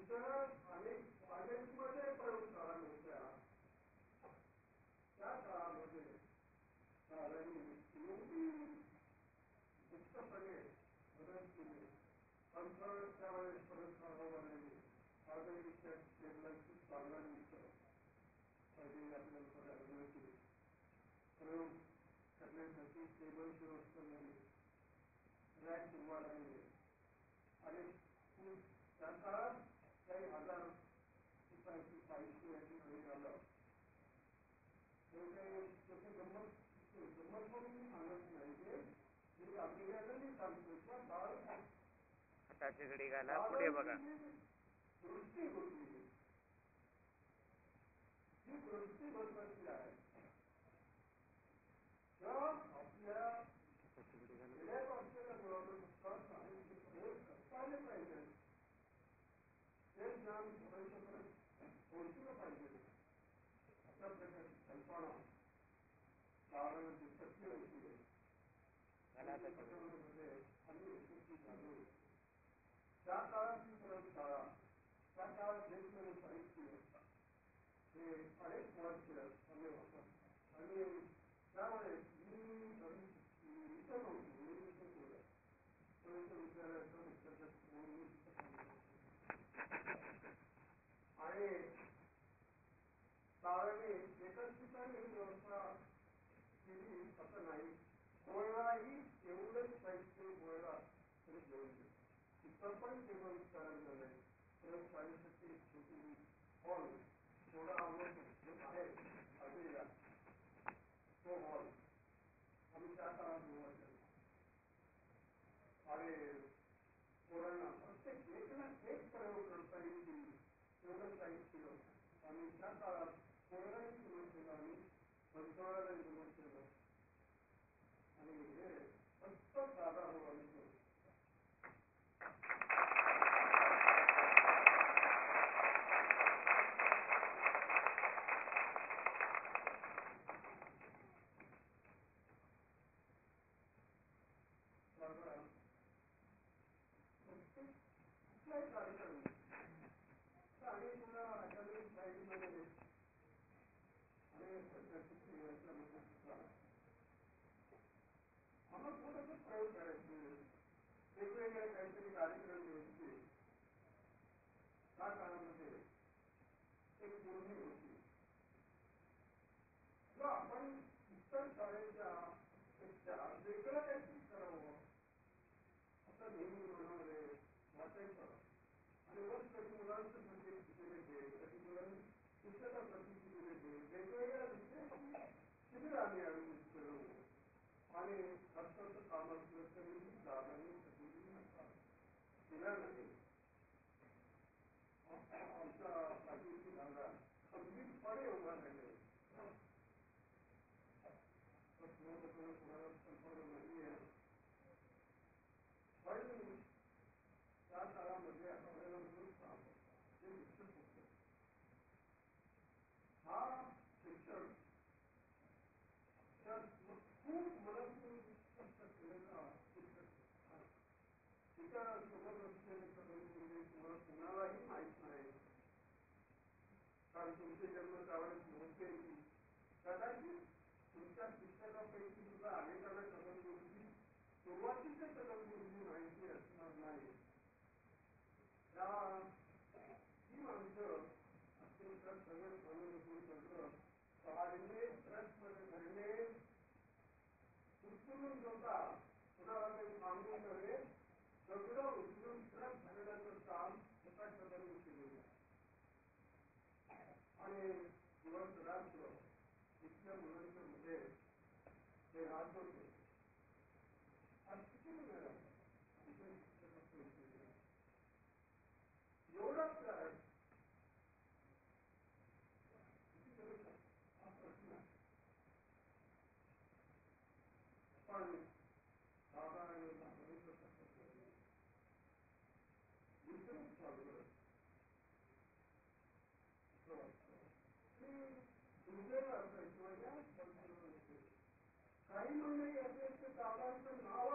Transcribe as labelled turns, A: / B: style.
A: तिथं अनेक कॉलेजमध्ये प्रयोगशाळा होत्या. त्या काळामध्ये शाळांनी एवढी मुक्तपणे मदत केली. पंचायत त्यावेळेस परत बनवली. आजही त्या टेबलांची चालना दिसतं. पहिले आपल्याला बघायला मिळते. प्रयोग करण्यासाठी टेबलची व्यवस्था झाली. रॅक निर्माण झाली आणि त्या काळात काही हजार रुपयाची साहित्य याची घरी आलं. ते काही त्याची गंमत म्हणून मी सांगत नाही. मी आपल्याला मी सांगतो त्या काळात
B: हाताची घडी घाला, पुढे बघा.
A: दृष्टी होती ही दृष्टी महत्वाची आहे. आपल्या खेड्यात असलेल्या मुलांना प्रयोग पाहिजे. ते ज्ञान भविष्यापर्यंत पोहोचलं पाहिजे. अशा प्रकारची कल्पना कारण शक्य होती. आम्ही यशस्वी झालो. त्या काळात प्रयोगशाळा, त्या काळात घेतलेले साहित्य हे अनेक वर्ष आम्ही वापरतो. आणि त्यामुळे मी इथं नव्हतो. मी इथं केलं विद्यालयाचं आणि शाळेने एकाच ठिकाणी व्यवस्था केली असं नाही. गोळाही एवढंच साहित्य गोळा तरी घेऊन गेलो. तिथं पण टेबल तयार झालंय. प्रयोगशाळेसाठी एक छोटी हॉल थोडा आवडतो आहे अजूनला तो हॉल आम्ही त्या काळात निर्माण केला. आणि पोरांना प्रत्येक एक ना एक प्रयोग करता येईल तेवढं साहित्य आम्ही त्या काळात पोरांनाही निर्माण केलं आणि पंचाळालाही निर्माण केलं. आणि हे फक्त साधा हो आम्ही केलं. कुठलाही कार्यक्रम आणि तुला अकॅडमिक साईडमध्ये अनेक प्रकारची क्रियाच्यामध्ये आम्हाला थोडंसं प्रयोग करायचे. वेगवेगळे काहीतरी कार्यक्रम घ्यायचे. त्या काळामध्ये एक बोलणी होती. किंवा आपण इतर शाळेच्या वेगळं काहीतरी करावं असं नेहमी म्हणाले वाटायचं. आणि मग कधी मुलांचं म्हणजे दिले गेले, कधी मुलांनी पुस्तकाप्रती दिले गेले, वेगवेगळ्या विषयाची शिबिर आम्ही आयोजित केलं. आणि खर्चाचं काम असलं तरीही जागांनी कधीही दिला नाही. आमच्या पाठीची जागा खंबीरपणे उभा राहिले. कोणाला कल्पना नाही आहे. पण त्या काळामध्ये आपल्याला जे शिक्षक होते हा शिक्षक खूप मनस्वी कष्ट केलेला शिक्षक. तिच्या सोबत असलेले कदमपुरी तुम्हाला कुणालाही माहीत नाही. कारण तुमचे जन्म त्यावेळेस नव्हते. कदाचित तुमच्या शिक्षकापैकी सुद्धा अनेकांना कदमपुरीची सुरुवातीच्या कदमपुरीची माहिती असणार नाही. ही माणसं अत्यंत सगळं सगळं सहाय्य ट्रस्टमध्ये धरणे उचलून होता. कुणाला काही मागून नव्हे, सगळं उचलून ट्रस्ट भरण्याचं काम एका कदमी केलेलं. आणि दिवस रात्र इथल्या मुलांच्या मध्ये ते राहत होते. आज किती मिळाला एवढंच आहे. हा प्रश्न आहे. पण साधारण विसरून चालू दुर्दैव असायचं. काही मंडळी असेल ते दादांचं नाव